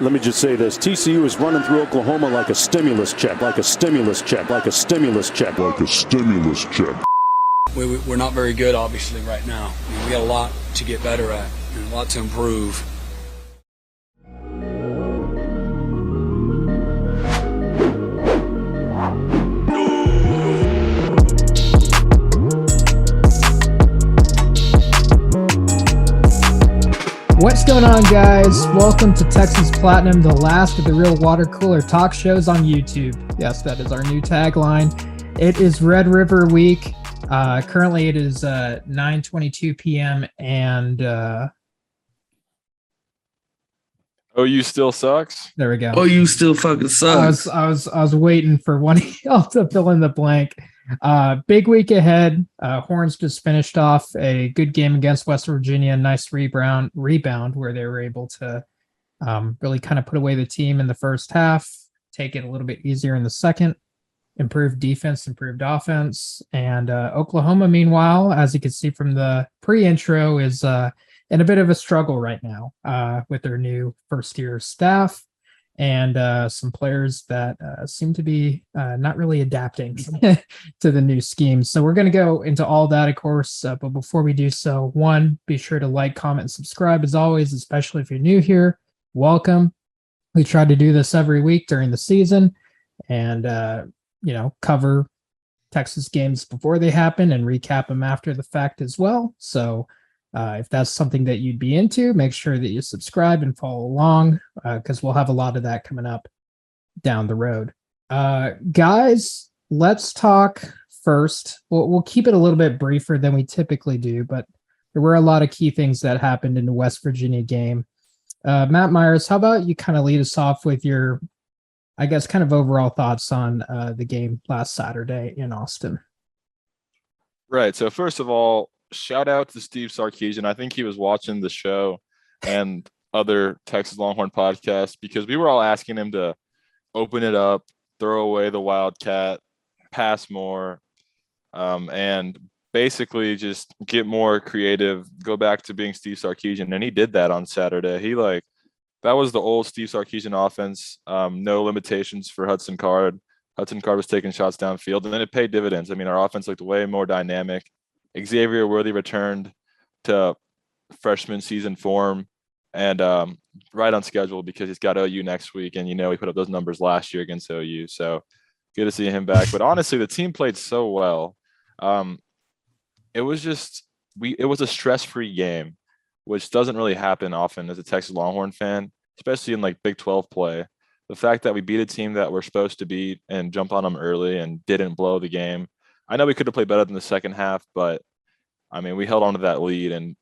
Let me just say this. TCU is running through Oklahoma like a stimulus check, like a stimulus check, like a stimulus check, like a stimulus check. We're not very good, obviously, right now. We got a lot to get better at and a lot to improve. What's going on, guys? Welcome to Texas Platinum, the last of the real water cooler talk shows on YouTube. Yes, that is our new tagline. It is Red River Week. Currently, it is 9:22 p.m. and OU still sucks. There we go. OU still fucking sucks. I was waiting for one of y'all to fill in the blank. Big week ahead. Horns just finished off a good game against West Virginia. Nice rebound where they were able to really kind of put away the team in the first half, take it a little bit easier in the second, improved defense, improved offense. And Oklahoma, meanwhile, as you can see from the pre-intro, is in a bit of a struggle right now with their new first-year staff and some players that seem to be not really adapting to the new scheme. So we're going to go into all that, of course. But before we do so, one, be sure to like, comment, and subscribe as always, especially if you're new here. Welcome. We try to do this every week during the season and, cover Texas games before they happen and recap them after the fact as well. So if that's something that you'd be into, make sure that you subscribe and follow along because we'll have a lot of that coming up down the road. Guys, let's talk first. We'll keep it a little bit briefer than we typically do, but there were a lot of key things that happened in the West Virginia game. Matt Myers, how about you kind of lead us off with your, I guess, kind of overall thoughts on the game last Saturday in Austin? Right. So first of all, shout out to Steve Sarkisian. I think he was watching the show and other Texas Longhorn podcasts because we were all asking him to open it up, throw away the Wildcat, pass more, and basically just get more creative, go back to being Steve Sarkisian. And he did that on Saturday. That was the old Steve Sarkisian offense. No limitations for Hudson Card. Hudson Card was taking shots downfield, and then it paid dividends. I mean, our offense looked way more dynamic. Xavier Worthy returned to freshman season form and right on schedule because he's got OU next week. And, he put up those numbers last year against OU. So good to see him back. But honestly, the team played so well. It was a stress-free game, which doesn't really happen often as a Texas Longhorn fan, especially in like Big 12 play. The fact that we beat a team that we're supposed to beat and jumped on them early and didn't blow the game. I know we could have played better than the second half, but I mean, we held on to that lead and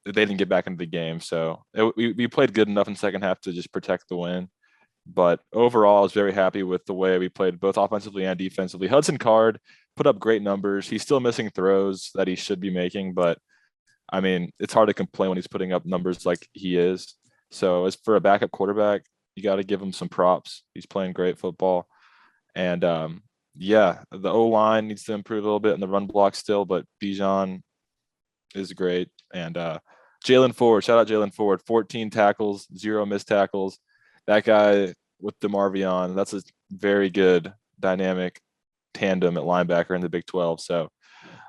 they didn't get back into the game. So we played good enough in the second half to just protect the win. But overall, I was very happy with the way we played both offensively and defensively. Hudson Card put up great numbers. He's still missing throws that he should be making, but I mean, it's hard to complain when he's putting up numbers like he is. So as for a backup quarterback, you got to give him some props. He's playing great football. And the O-line needs to improve a little bit in the run block still, but Bijan is great. And Jalen Ford, shout out Jalen Ford, 14 tackles, 0 missed tackles. That guy with DeMarvion, that's a very good dynamic tandem at linebacker in the Big 12. So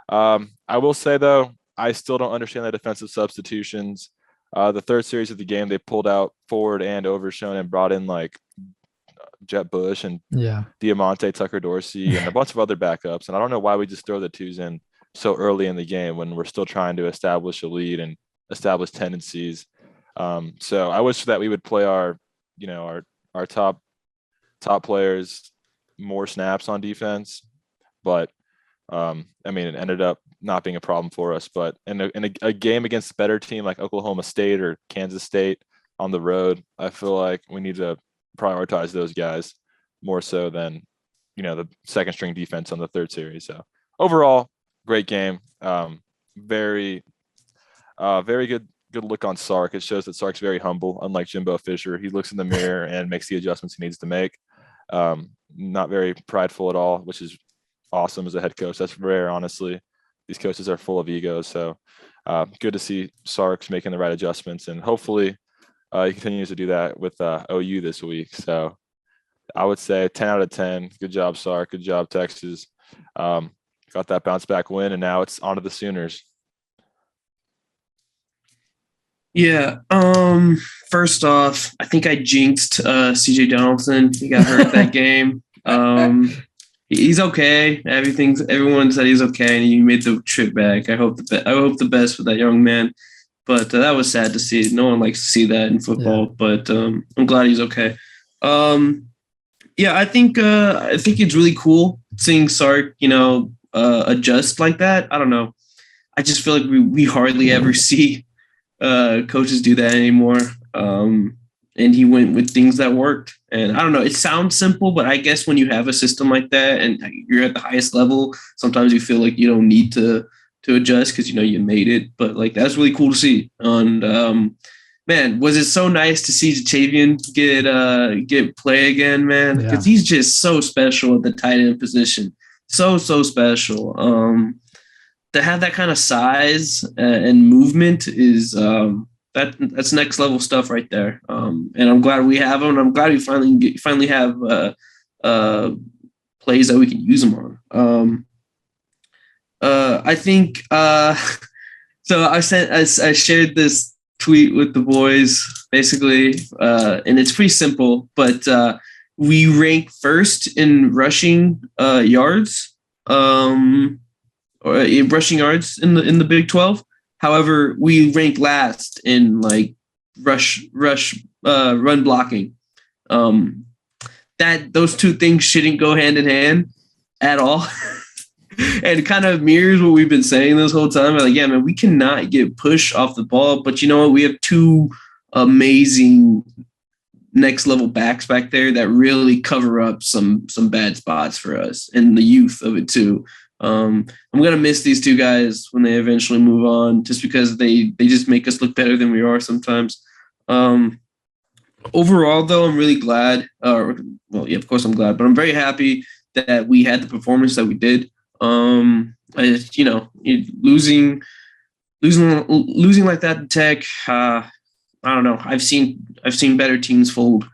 I will say, though, I still don't understand the defensive substitutions. The third series of the game, they pulled out Ford and Overshone and brought in like Jet Bush and Diamante Tucker Dorsey and a bunch of other backups. And I don't know why we just throw the twos in so early in the game when we're still trying to establish a lead and establish tendencies. So I wish that we would play our top players more snaps on defense. But it ended up not being a problem for us. But in a game against a better team like Oklahoma State or Kansas State on the road, I feel like we need to prioritize those guys more so than the second string defense on the third series. So overall, great game. Very good look on Sark. It shows that Sark's very humble, unlike Jimbo Fisher. He looks in the mirror and makes the adjustments he needs to make. Not very prideful at all, which is awesome as a head coach. That's rare, honestly. These coaches are full of egos. So good to see Sark's making the right adjustments, and hopefully He continues to do that with OU this week. So I would say 10 out of 10. Good job, Sark. Good job, Texas. Got that bounce back win, and now it's on to the Sooners. Yeah. First off, I think I jinxed CJ Donaldson. He got hurt that game. He's okay. Everyone said he's okay, and he made the trip back. I hope the best for that young man. But that was sad to see. No one likes to see that in football. Yeah. But I'm glad he's okay. I think it's really cool seeing Sark, adjust like that. I don't know. I just feel like we hardly ever see coaches do that anymore. And he went with things that worked. And I don't know, it sounds simple, but I guess when you have a system like that and you're at the highest level, sometimes you feel like you don't need to adjust because, you made it. But like, that's really cool to see. And man, was it so nice to see Jatavian get play again, man? Because he's just so special at the tight end position. So special. To have that kind of size and movement is that's next level stuff right there. And I'm glad we have him. And I'm glad we finally have plays that we can use him on. I think so. I shared this tweet with the boys basically, and it's pretty simple. But we rank first in rushing yards. Or rushing yards in the Big 12. However, we rank last in like run blocking. That those two things shouldn't go hand in hand at all. And it kind of mirrors what we've been saying this whole time. Like, yeah, man, we cannot get push off the ball, but you know what? We have two amazing next level backs back there that really cover up some bad spots for us and the youth of it too. I'm gonna miss these two guys when they eventually move on, just because they just make us look better than we are sometimes. Overall, though, I'm really glad. Of course I'm glad, but I'm very happy that we had the performance that we did. Losing like that in Tech. I don't know. I've seen better teams fold.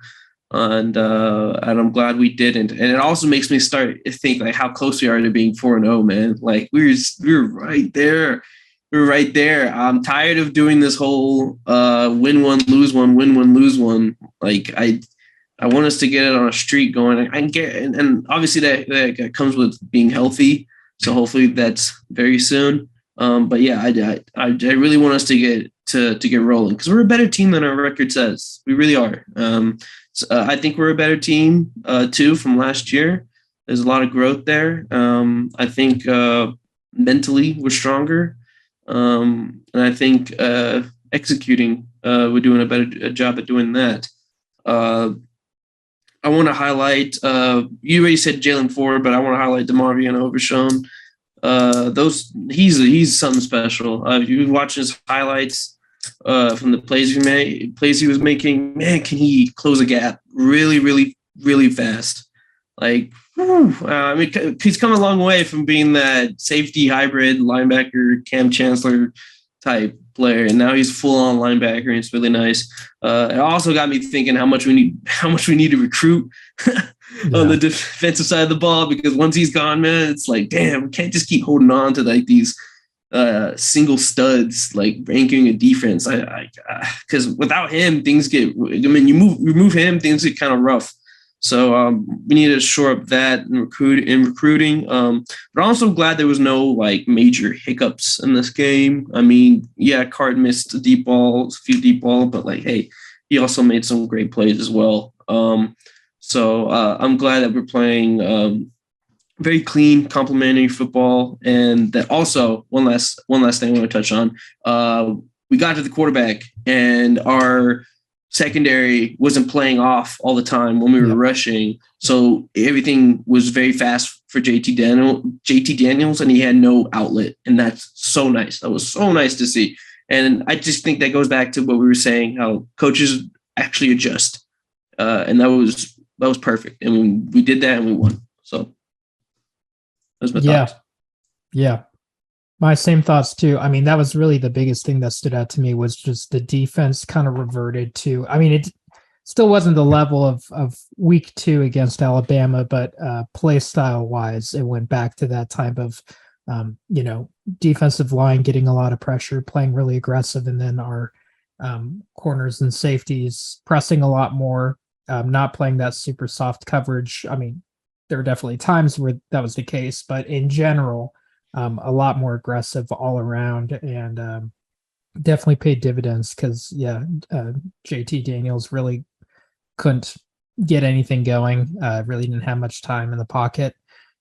And I'm glad we didn't. And it also makes me start to think like how close we are to being 4-0, man. Like we were right there. We're right there. I'm tired of doing this whole win one, lose one, win one, lose one. Like I want us to get it on a streak going. And obviously that comes with being healthy. So hopefully that's very soon. But yeah, I really want us to get rolling because we're a better team than our record says. We really are. I think we're a better team too from last year. There's a lot of growth there. I think mentally we're stronger, and I think executing we're doing a better job at doing that. I want to highlight. You already said Jalen Ford, but I want to highlight DeMarvion Overshown. He's something special. If you watch his highlights. From the plays he was making, man, can he close a gap really, really, really fast? Like, he's come a long way from being that safety hybrid linebacker, Cam Chancellor type player, and now he's full on linebacker, and it's really nice. It also got me thinking how much we need to recruit on the defensive side of the ball, because once he's gone, man, it's like, damn, we can't just keep holding on to like these single studs like ranking a defense. Because without him, things get. You remove him, things get kind of rough. So we need to shore up that in recruiting. But I'm also glad there was no like major hiccups in this game. I mean, yeah, Card missed a few deep balls, but like, hey, he also made some great plays as well. So I'm glad that we're playing very clean, complimentary football. And that also, one last thing I want to touch on. We got to the quarterback, and our secondary wasn't playing off all the time when we were rushing. So everything was very fast for JT Daniels, and he had no outlet. And that's so nice. That was so nice to see. And I just think that goes back to what we were saying, how coaches actually adjust. And that was perfect. And we did that and we won. So that's my thoughts. Yeah. My same thoughts too. I mean, that was really the biggest thing that stood out to me was just the defense kind of reverted to. I mean, it still wasn't the level of week 2 against Alabama, but play style wise, it went back to that type of defensive line getting a lot of pressure, playing really aggressive, and then our corners and safeties pressing a lot more, not playing that super soft coverage. I mean, there were definitely times where that was the case, but in general, a lot more aggressive all around, and definitely paid dividends because JT Daniels really couldn't get anything going, really didn't have much time in the pocket,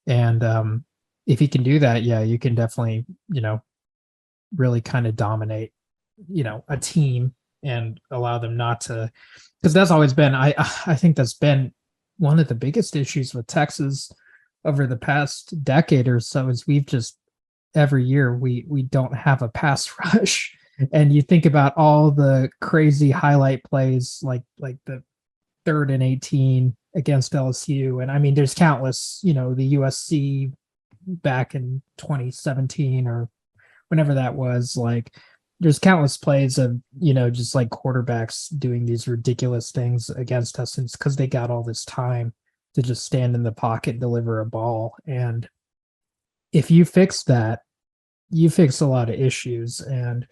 and if he can do that, you can definitely really kind of dominate a team and allow them not to, because that's always been I think that's been one of the biggest issues with Texas over the past decade or so is we've just every year we don't have a pass rush. And you think about all the crazy highlight plays like the 3rd and 18 against LSU. And I mean, there's countless, the USC back in 2017 or whenever that was, like there's countless plays of, just like quarterbacks doing these ridiculous things against us. And it's because they got all this time to just stand in the pocket and deliver a ball. And if you fix that, you fix a lot of issues. And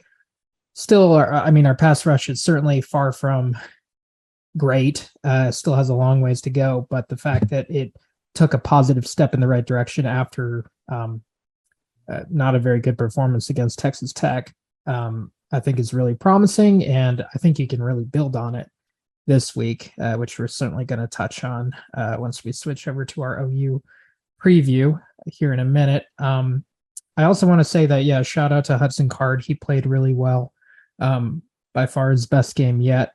still, our pass rush is certainly far from great. Still has a long ways to go. But the fact that it took a positive step in the right direction after not a very good performance against Texas Tech, I think is really promising. And I think you can really build on it this week, which we're certainly going to touch on once we switch over to our OU preview here in a minute. I also want to say that, shout out to Hudson Card. He played really well. By far his best game yet.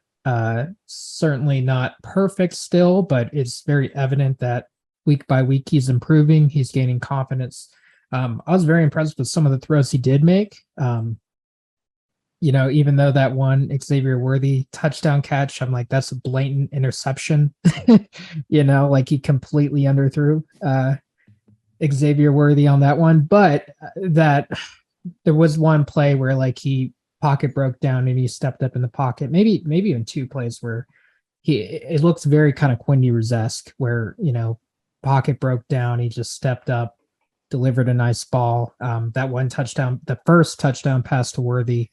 Certainly not perfect still, but it's very evident that week by week he's improving. He's gaining confidence. I was very impressed with some of the throws he did make. Even though that one Xavier Worthy touchdown catch, I'm like, that's a blatant interception. Like he completely underthrew Xavier Worthy on that one. But that there was one play where like he pocket broke down and he stepped up in the pocket. Maybe even 2 plays where it looks very kind of Quinn Ewers-esque where, pocket broke down. He just stepped up, delivered a nice ball. That one touchdown, the first touchdown pass to Worthy,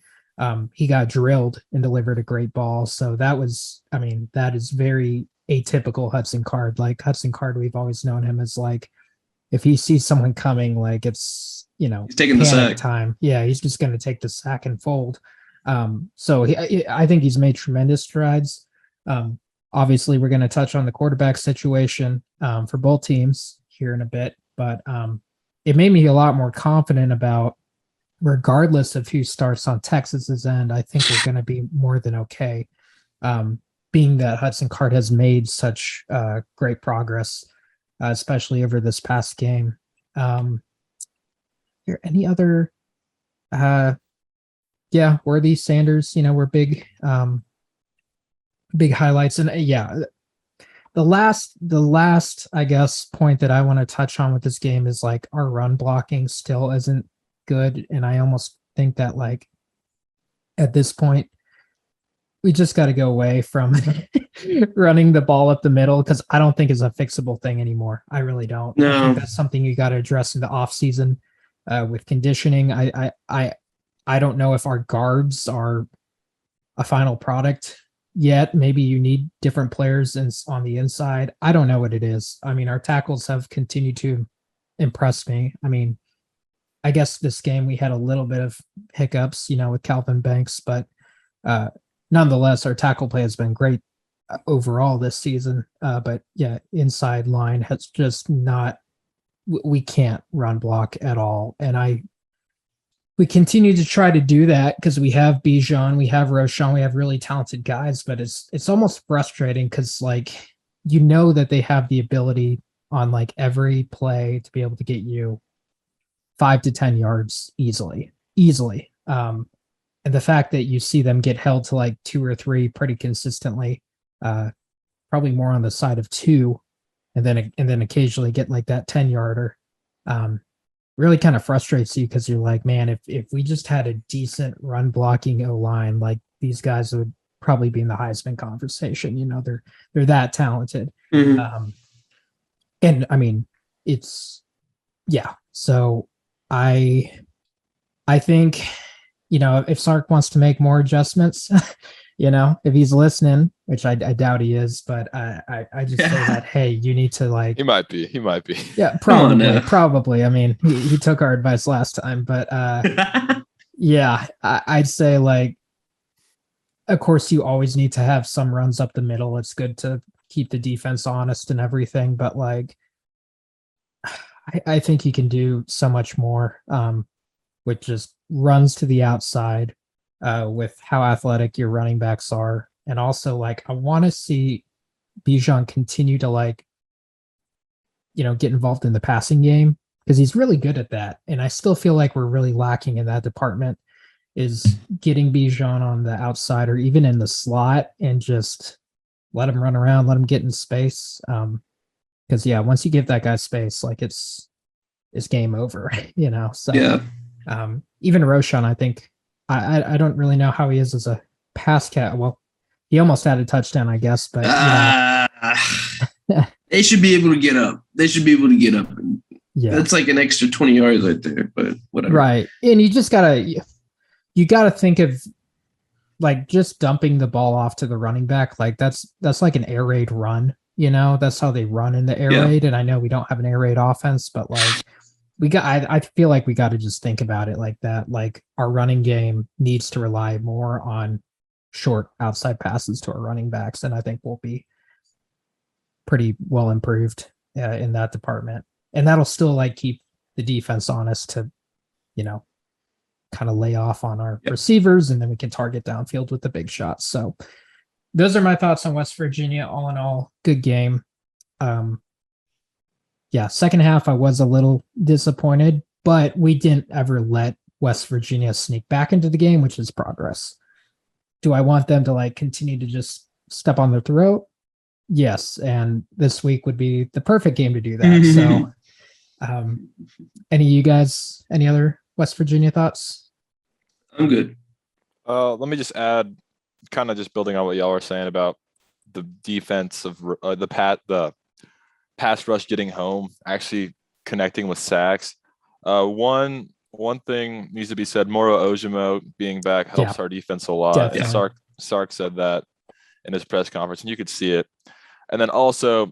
he got drilled and delivered a great ball. So that is very atypical Hudson Card. Like Hudson Card, we've always known him as like, if he sees someone coming, like it's, he's taking the sack time. Yeah, he's just going to take the sack and fold. So I think he's made tremendous strides. Obviously, we're going to touch on the quarterback situation for both teams here in a bit, but it made me a lot more confident about, regardless of who starts on Texas's end, I think we're going to be more than okay. Being that Hudson Card has made such great progress, especially over this past game. There any other Worthy, Sanders, were big highlights. And the last I guess point that I want to touch on with this game is like our run blocking still isn't good, and I almost think that like at this point we just got to go away from running the ball up the middle, because I don't think it's a fixable thing anymore. I really don't. No. I think that's something you got to address in the off season with conditioning. I don't know if our guards are a final product yet. Maybe you need different players on the inside. I don't know what it is. I mean, our tackles have continued to impress me. I mean, I guess this game we had a little bit of hiccups, with Calvin Banks, but nonetheless, our tackle play has been great overall this season. But inside line has just not, we can't run block at all. And we continue to try to do that because we have Bijan, we have Roshan, we have really talented guys, but it's almost frustrating because like, that they have the ability on like every play to be able to get you 5 to 10 yards easily. And the fact that you see them get held to like 2 or 3 pretty consistently, probably more on the side of 2, and then occasionally get like that 10 yarder. really kind of frustrates you because you're like, man, if we just had a decent run blocking O-line, like these guys would probably be in the Heisman conversation. You know, they're that talented. Mhm. And I mean, it's yeah. So I think, you know, if Sark wants to make more adjustments, you know, if he's listening, which I doubt he is, but I just say that, hey, you need to like, He might be. He might be. yeah, Come on now. probably. I mean, he took our advice last time, but yeah, I'd say like, of course, you always need to have some runs up the middle. It's good to keep the defense honest and everything, but like, I think you can do so much more with just runs to the outside, with how athletic your running backs are. And also, like, I want to see Bijan continue to, like, you know, get involved in the passing game because he's really good at that. And I still feel like we're really lacking in that department is getting Bijan on the outside or even in the slot and just let him run around, let him get in space. Because yeah, once you give that guy space, like it's game over, you know. So Yeah. Even Roshan, I think I don't really know how he is as a pass cat. Well, he almost had a touchdown, I guess, but They should be able to get up. yeah, That's like an extra 20 yards right there, but whatever. right. And you gotta think of like just dumping the ball off to the running back. Like that's like an air raid run, you know, that's how they run in the air raid. And I know we don't have an air raid offense, but like I feel like we got to just think about it like that. Like our running game needs to rely more on short outside passes to our running backs. And I think we'll be pretty well improved in that department. And that'll still like keep the defense honest to, you know, kind of lay off on our receivers, and then we can target downfield with the big shots. So those are my thoughts on West Virginia. All in all, good game. Yeah, second half I was a little disappointed, but we didn't ever let West Virginia sneak back into the game, which is progress. Do I want them to like continue to just step on their throat? Yes, and this week would be the perfect game to do that. So any of you guys, any other West Virginia thoughts? I'm good. Let me just add, kind of just building on what y'all were saying about the defense of the pass rush getting home, actually connecting with sacks. One thing needs to be said: Moro Ojimo being back helps our defense a lot. Definitely. And Sark said that in his press conference, and you could see it. And then also,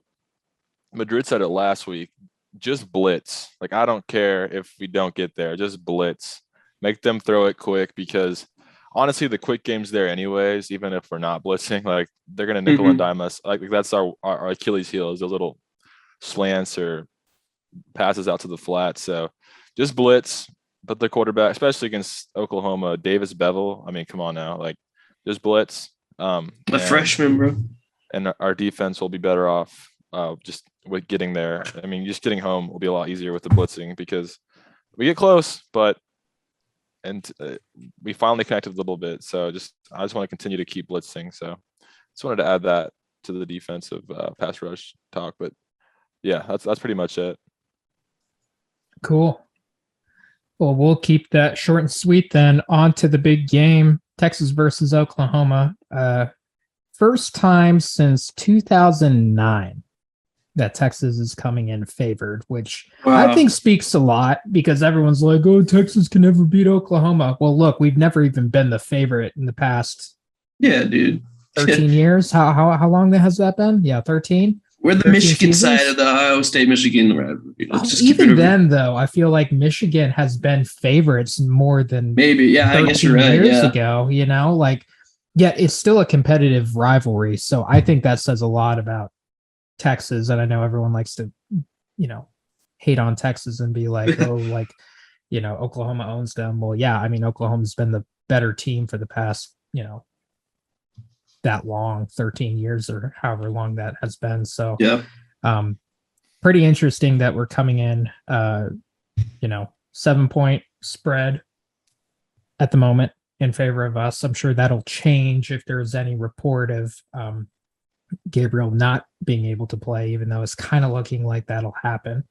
Madrid said it last week: just blitz. Like, I don't care if we don't get there, just blitz. Make them throw it quick, because honestly, the quick game's there anyways. Even if we're not blitzing, like they're gonna nickel and dime us. Like that's our Achilles heel, is those little slants or passes out to the flat. So just blitz, but the quarterback, especially against Oklahoma, Davis Bevel. I mean, come on now, like just blitz. A freshman, bro. And our defense will be better off just with getting there. I mean, just getting home will be a lot easier with the blitzing, because we get close, but we finally connected a little bit. So I just want to continue to keep blitzing. So just wanted to add that to the defensive pass rush talk. But yeah, that's pretty much it. Cool. Well, we'll keep that short and sweet then. On to the big game, Texas versus Oklahoma. First time since 2009 that Texas is coming in favored, which I think speaks a lot, because everyone's like, oh, Texas can never beat Oklahoma. Well, look, we've never even been the favorite in the past. Yeah, dude. 13 years. How long has that been? Yeah, 13. We're the Michigan side of the Ohio State-Michigan rivalry. Even then, though, I feel like Michigan has been favorites more than maybe. Yeah, I guess you're right. Years ago, you know, like, yeah, it's still a competitive rivalry. So I think that says a lot about Texas. And I know everyone likes to, you know, hate on Texas and be like, oh, like, you know, Oklahoma owns them. Well, yeah, I mean, Oklahoma's been the better team for the past, you know, that long, 13 years or however long that has been. So yeah, pretty interesting that we're coming in, you know, 7-point spread at the moment in favor of us. I'm sure that'll change if there's any report of Gabriel not being able to play, even though it's kind of looking like that'll happen.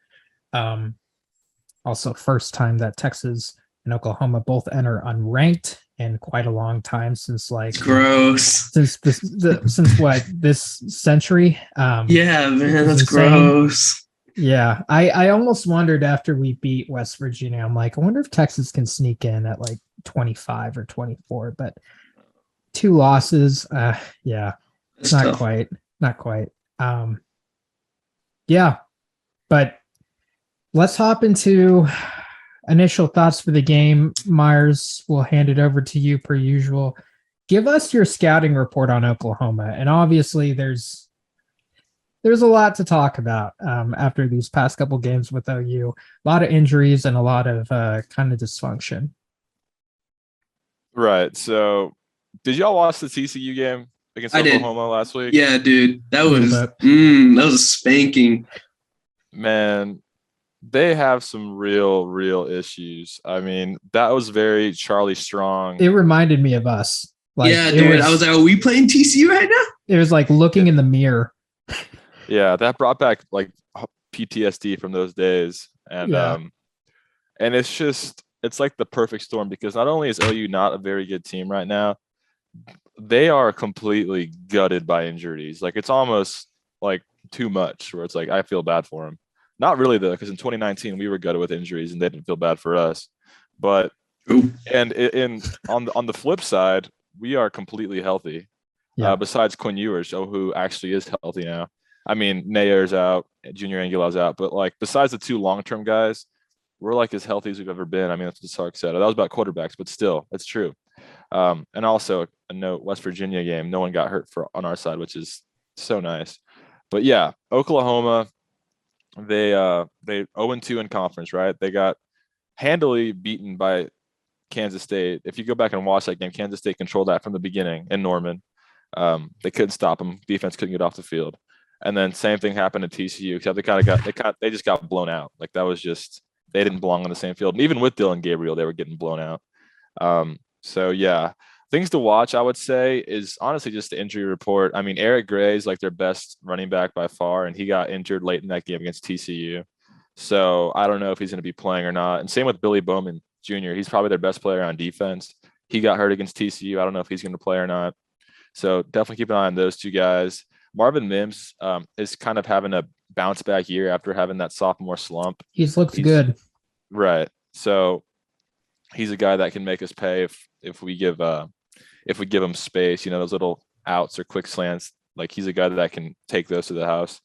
Also, first time that Texas and Oklahoma both enter unranked in quite a long time since It's gross. Since what, this century. Yeah, man, that's insane. gross. Yeah, I almost wondered after we beat West Virginia, I'm like, I wonder if Texas can sneak in at like 25 or 24, but 2 losses. Yeah, It's not tough. quite, not quite. Yeah, but let's hop into initial thoughts for the game. Myers, we'll hand it over to you per usual. Give us your scouting report on Oklahoma, and obviously there's a lot to talk about after these past couple games with OU. A lot of injuries and a lot of kind of dysfunction. Right. So, did y'all watch the TCU game against I did. Oklahoma last week? Yeah, dude, that A little was bit. that was a spanking. Man, they have some real issues. I mean, that was very Charlie Strong. It reminded me of us. Like, Yeah, dude, I was like, are we playing TCU right now? It was like looking in the mirror. Yeah, that brought back like PTSD from those days. And Yeah. And it's like the perfect storm, because not only is OU not a very good team right now, they are completely gutted by injuries. Like, it's almost like too much, where it's like, I feel bad for them. Not really though, because in 2019 we were gutted with injuries and they didn't feel bad for us. But on the flip side, we are completely healthy. Yeah. Besides Quinn Ewers, who actually is healthy now. I mean, Nayer's out, Junior Angulo's out, but like besides the 2 long-term guys, we're like as healthy as we've ever been. I mean, that's what Sark said. That was about quarterbacks, but still, it's true. And also a note: West Virginia game, no one got hurt on our side, which is so nice. But yeah, Oklahoma, they 0-2 in conference, right? They got handily beaten by Kansas State. If you go back and watch that game, Kansas State controlled that from the beginning in Norman. They couldn't stop them. Defense couldn't get off the field. And then same thing happened at TCU, except they just got blown out. Like, that was just, they didn't belong on the same field. And even with Dylan Gabriel, they were getting blown out. So yeah, things to watch, I would say, is honestly just the injury report. I mean, Eric Gray is like their best running back by far, and he got injured late in that game against TCU. So I don't know if he's going to be playing or not. And same with Billy Bowman Jr. He's probably their best player on defense. He got hurt against TCU. I don't know if he's going to play or not. So definitely keep an eye on those 2 guys. Marvin Mims is kind of having a bounce back year after having that sophomore slump. He's looked good. Right. So he's a guy that can make us pay if we give him space, those little outs or quick slants. Like, he's a guy that can take those to the house.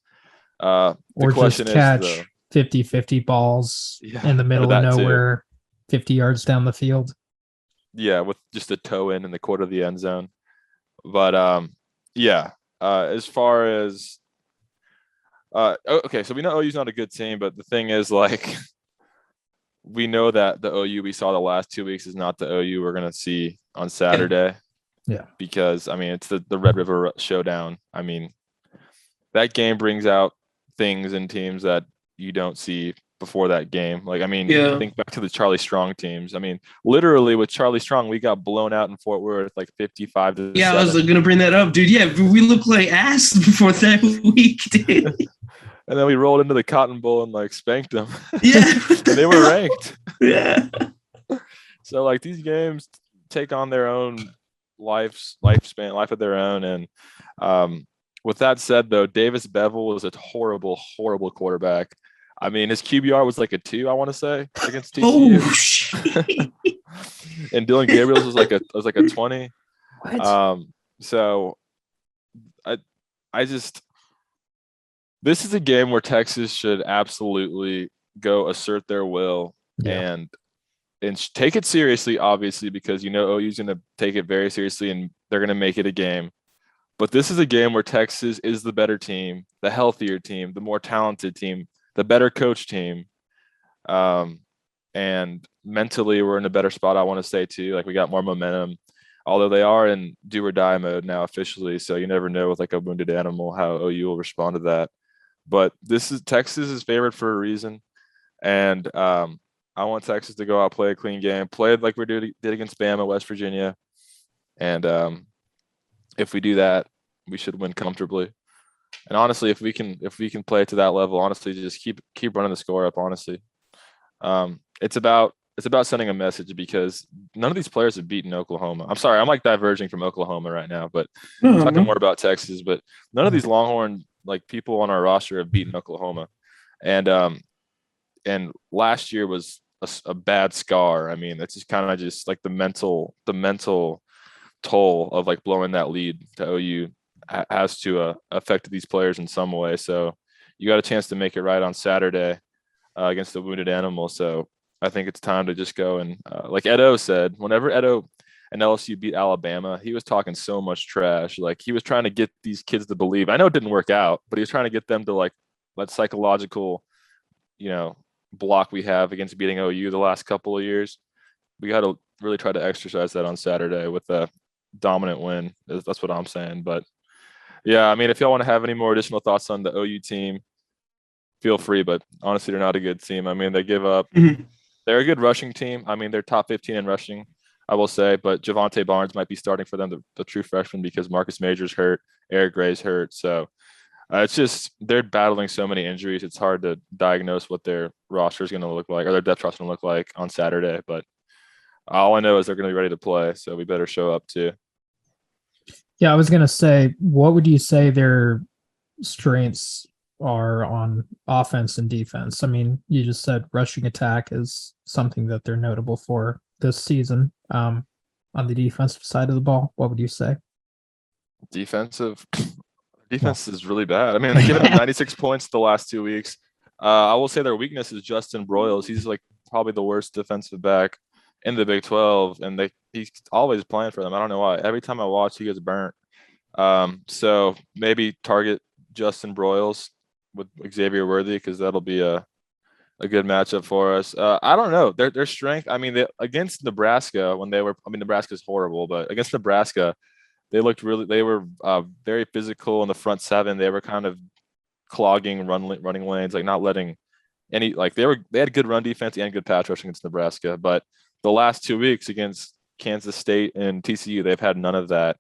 The or question just catch is 50-50 balls in the middle of nowhere, 50 yards down the field. Yeah, with just a toe in the quarter of the end zone. But yeah. As far as okay, so we know OU's not a good team, but the thing is, like, we know that the OU we saw the last 2 weeks is not the OU we're gonna see on Saturday. Yeah. Because I mean, it's the Red River Showdown. I mean, that game brings out things in teams that you don't see before that game. Like, I mean, think back to the Charlie Strong teams. I mean, literally with Charlie Strong, we got blown out in Fort Worth like 55-7. Yeah, I was gonna bring that up, dude. Yeah, we look like ass before that week, dude. And then we rolled into the Cotton Bowl and like spanked them. Yeah, and they were ranked. Yeah. So like, these games take on their own life of their own. And with that said, though, Davis Bevel was a horrible quarterback. I mean, his QBR was like a 2, I want to say, against TCU. Oh, shit. And Dylan Gabriel's was like a 20. What? So I just, this is a game where Texas should absolutely go assert their will and take it seriously, obviously, because OU's going to take it very seriously and they're going to make it a game. But this is a game where Texas is the better team, the healthier team, the more talented team, the better coach team. And mentally, we're in a better spot, I want to say, too. Like, we got more momentum, although they are in do or die mode now officially. So you never know with like a wounded animal how OU will respond to that. But Texas is favored for a reason. And I want Texas to go out, play a clean game, play like we did against Bama, West Virginia. And if we do that, we should win comfortably. And honestly, if we can play to that level, honestly, just keep running the score up, honestly. It's about sending a message because none of these players have beaten Oklahoma. I'm sorry, I'm like diverging from Oklahoma right now, but talking more about Texas. But none of these Longhorn like people on our roster have beaten Oklahoma, and last year was a bad scar. I mean, it's just kind of just like the mental toll of like blowing that lead to OU has to affect these players in some way. So you got a chance to make it right on Saturday against the wounded animal. So I think it's time to just go and like Edo said, whenever Edo and LSU beat Alabama, he was talking so much trash. Like he was trying to get these kids to believe. I know it didn't work out, but he was trying to get them to like that psychological, block we have against beating OU the last couple of years. We got to really try to exercise that on Saturday with a dominant win. That's what I'm saying. But yeah, I mean, if y'all want to have any more additional thoughts on the OU team, feel free. But honestly, they're not a good team. I mean, they give up. They're a good rushing team. I mean, they're top 15 in rushing, I will say. But Javonte Barnes might be starting for them, the true freshman, because Marcus Major's hurt, Eric Gray's hurt. So it's just they're battling so many injuries. It's hard to diagnose what their roster is going to look like or their depth roster going to look like on Saturday. But all I know is they're going to be ready to play, so we better show up too. Yeah, I was going to say, what would you say their strengths are on offense and defense? I mean, you just said rushing attack is something that they're notable for this season. On the defensive side of the ball, what would you say? Defense is really bad. I mean, they gave up 96 points the last 2 weeks. I will say their weakness is Justin Broyles. He's like probably the worst defensive back in the Big 12, and he's always playing for them. I don't know why. Every time I watch, he gets burnt. So maybe target Justin Broyles with Xavier Worthy because that'll be a good matchup for us. I don't know. Their strength, I mean, against Nebraska Nebraska's horrible, but against Nebraska, they were very physical in the front seven. They were kind of clogging running lanes, like not letting any, like they had good run defense and good pass rushing against Nebraska. But the last 2 weeks against Kansas State and TCU, they've had none of that.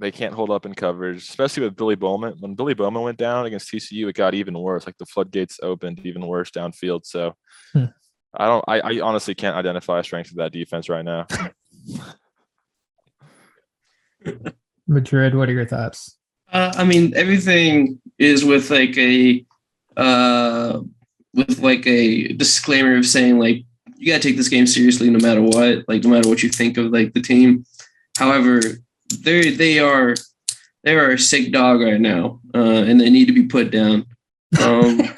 They can't hold up in coverage, especially with Billy Bowman. When Billy Bowman went down against TCU, it got even worse. Like the floodgates opened even worse downfield. So I honestly can't identify a strength of that defense right now. Madrid, what are your thoughts? I mean, everything is with like a disclaimer of saying like you gotta take this game seriously no matter what, like no matter what you think of like the team. However, they are a sick dog right now, and they need to be put down. I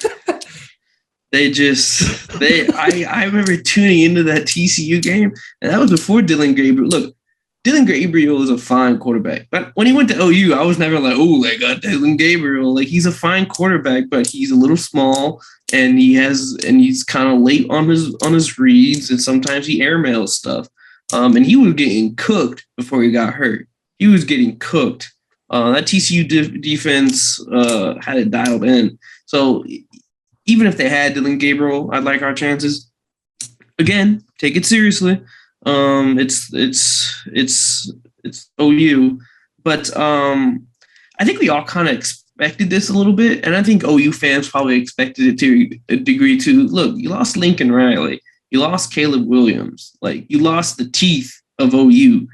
remember tuning into that TCU game, and that was before Dylan Gabriel. Look, Dylan Gabriel is a fine quarterback, but when he went to OU, I was never like, oh, they got Dylan Gabriel. Like he's a fine quarterback, but he's a little small, and he's kind of late on his reads, and sometimes he airmails stuff. And he was getting cooked before he got hurt. He was getting cooked. That TCU defense had it dialed in. So even if they had Dylan Gabriel, I'd like our chances. Again, take it seriously. It's OU, but I think we all kind of expected this a little bit, and I think OU fans probably expected it to a degree too. Look, you lost Lincoln Riley, you lost Caleb Williams, like you lost the teeth of OU,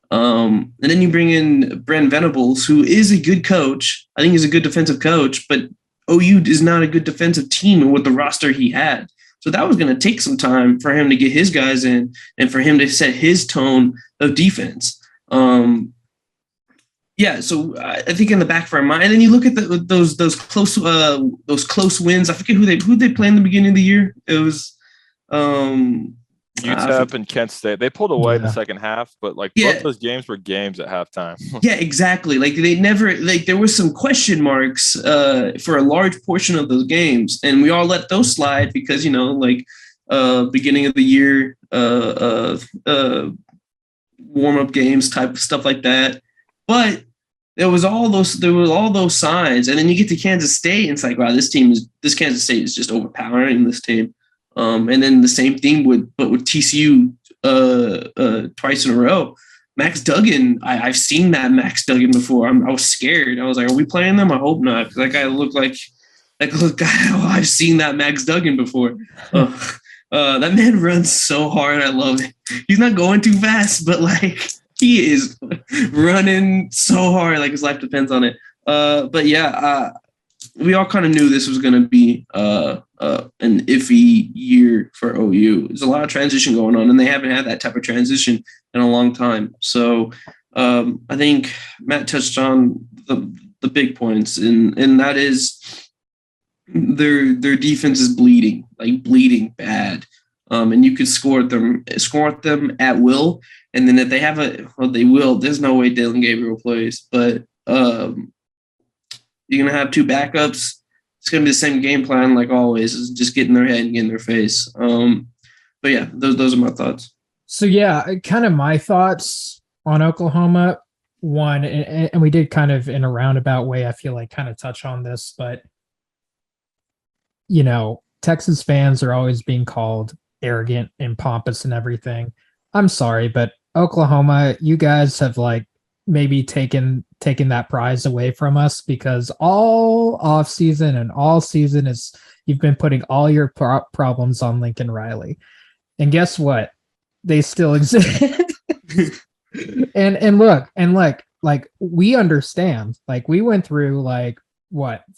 and then you bring in Brent Venables, who is a good coach. I think he's a good defensive coach, but OU is not a good defensive team with the roster he had. So that was going to take some time for him to get his guys in and for him to set his tone of defense. So I think in the back of our mind, and then you look at those close wins. I forget who they played in the beginning of the year. It was UTEP and Kent State. They pulled away in the second half, but both those games were games at halftime. Yeah, exactly. Like they never, like there was some question marks for a large portion of those games, and we all let those slide because beginning of the year warm up games type of stuff like that. But there was all those signs, and then you get to Kansas State, and it's like, wow, this Kansas State is just overpowering this team. And then the same thing with TCU twice in a row. Max Duggan, I've seen that Max Duggan before. I was scared. I was like, are we playing them? I hope not. Because that guy looked like Like, look, God, I've seen that Max Duggan before. That man runs so hard. I love it. He's not going too fast, but like he is running so hard, like his life depends on it. But yeah, we all kind of knew this was going to be an iffy year for OU. There's a lot of transition going on, and they haven't had that type of transition in a long time. So I think Matt touched on the big points, and that is their defense is bleeding bad. And you could score at them at will. And then if they have they will. There's no way Dylan Gabriel plays, but you're gonna have two backups. It's gonna be the same game plan like always. Is just get in their head and get in their face. But yeah, those are my thoughts. So yeah, kind of my thoughts on Oklahoma. One, and we did kind of in a roundabout way, I feel like kind of touch on this, but Texas fans are always being called arrogant and pompous and everything. I'm sorry, but Oklahoma, you guys have like maybe taken that prize away from us, because all off season and all season is you've been putting all your problems on Lincoln Riley, and guess what? They still exist. and look, like we understand. Like we went through like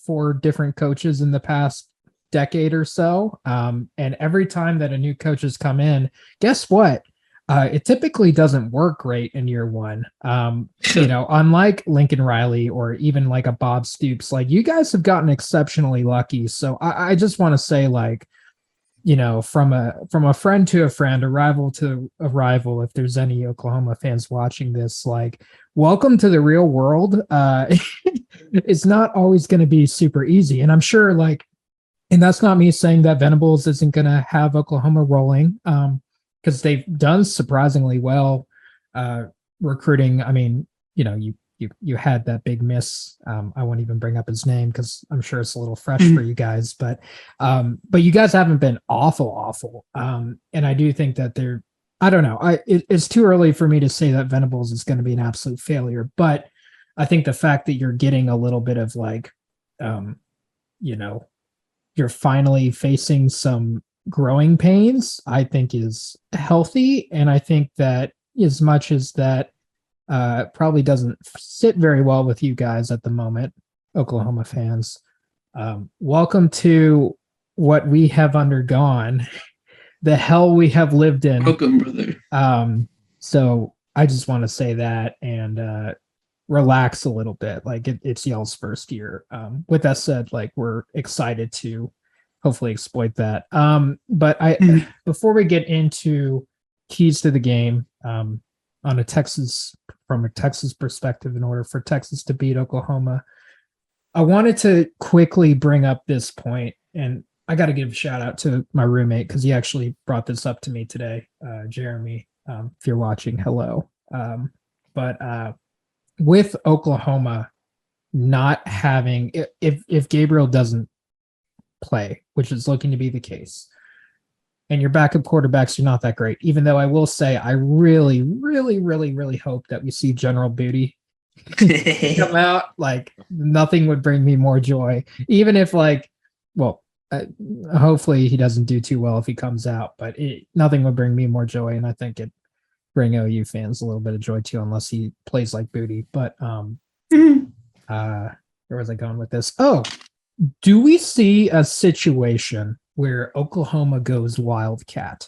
4 different coaches in the past decade or so, and every time that a new coach has come in, guess what? It typically doesn't work great in year one. Unlike Lincoln Riley or even like a Bob Stoops, like you guys have gotten exceptionally lucky. So I just want to say, like, from a friend to a friend, a rival to a rival, if there's any Oklahoma fans watching this, like, welcome to the real world. It's not always going to be super easy. And I'm sure, like, and that's not me saying that Venables isn't going to have Oklahoma rolling, because they've done surprisingly well recruiting. I mean, you had that big miss. I won't even bring up his name because I'm sure it's a little fresh for you guys, but you guys haven't been awful. And I do think that I don't know. It's too early for me to say that Venables is going to be an absolute failure, but I think the fact that you're getting a little bit of like, you're finally facing some growing pains, I think is healthy. And I think that as much as that probably doesn't sit very well with you guys at the moment, Oklahoma fans, welcome to what we have undergone, the hell we have lived in. Welcome, brother. So I just want to say that and relax a little bit. Like it's y'all's first year. With that said, like we're excited to hopefully exploit that. But before we get into keys to the game, from a Texas perspective, in order for Texas to beat Oklahoma, I wanted to quickly bring up this point, and I got to give a shout out to my roommate because he actually brought this up to me today, Jeremy. If you're watching, hello. But with Oklahoma not having, if Gabriel doesn't play, which is looking to be the case, and your backup quarterbacks are not that great, even though I will say I really, really, really, really hope that we see General Booty come out. Like nothing would bring me more joy, even if hopefully he doesn't do too well if he comes out, but nothing would bring me more joy, and I think it bring OU fans a little bit of joy too, unless he plays like Booty. But where was I going with this? Oh, do we see a situation where Oklahoma goes Wildcat?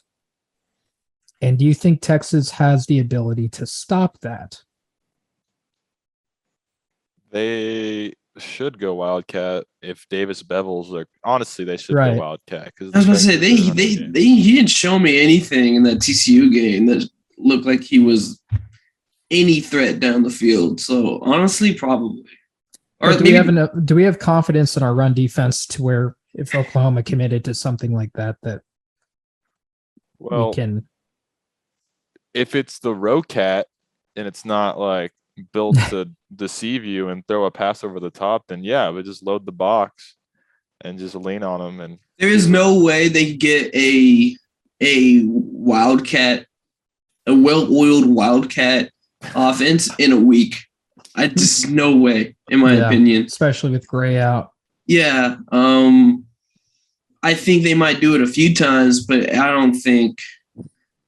And do you think Texas has the ability to stop that? They should go Wildcat if Davis Bevels. Honestly, they should Right. go Wildcat. I was going to say he didn't show me anything in that TCU game that looked like he was any threat down the field. So honestly, probably. Or do we have confidence in our run defense to where if Oklahoma committed to something like that we can? If it's the Rocat and it's not like built to deceive you and throw a pass over the top, then yeah, we just load the box and just lean on them. And there is no way they get a Wildcat, a well-oiled Wildcat offense in a week. I just no way, in my opinion. Especially with Gray out. Yeah. I think they might do it a few times, but I don't think,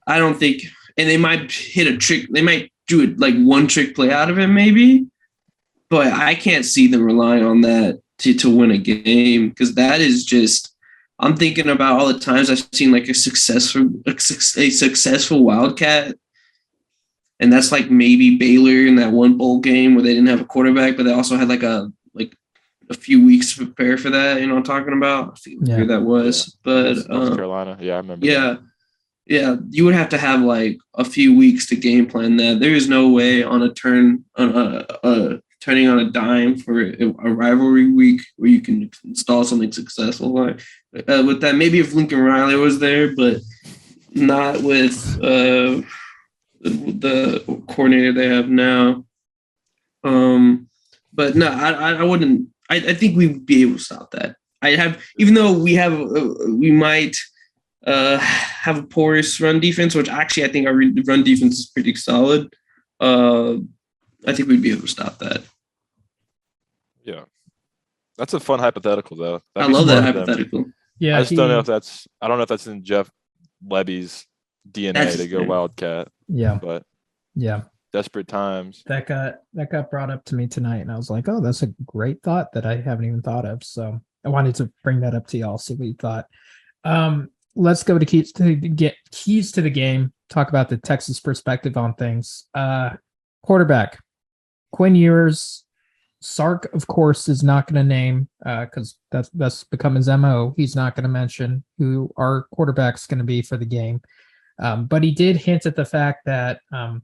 and they might hit a trick. They might do it like one trick play out of it, maybe, but I can't see them relying on that to win a game, because that is just, I'm thinking about all the times I've seen like a successful Wildcat, and that's like maybe Baylor in that one bowl game where they didn't have a quarterback, but they also had like a few weeks to prepare for that. You know what I'm talking about? I forget what year that was, but North Carolina. Yeah, I remember. Yeah, yeah, you would have to have like a few weeks to game plan that. There is no way on a turning on a dime for a rivalry week where you can install something successful like with that. Maybe if Lincoln Riley was there, but not with the coordinator they have now. But no, I wouldn't. I think we'd be able to stop that. Even though we might have a porous run defense, which actually I think our run defense is pretty solid. I think we'd be able to stop that. Yeah, that's a fun hypothetical, though. I love that hypothetical. Yeah, I just don't know if that's. I don't know if that's in Jeff Lebby's DNA to go Wildcat. Yeah, but yeah, desperate times. That got brought up to me tonight, and I was like, oh, that's a great thought that I haven't even thought of. So I wanted to bring that up to y'all, see what you thought. Let's go to keys to the game. Talk about the Texas perspective on things. Quarterback Quinn Ewers. Sark, of course, is not going to name because that's become his MO. He's not going to mention who our quarterback's going to be for the game. But he did hint at the fact that, we're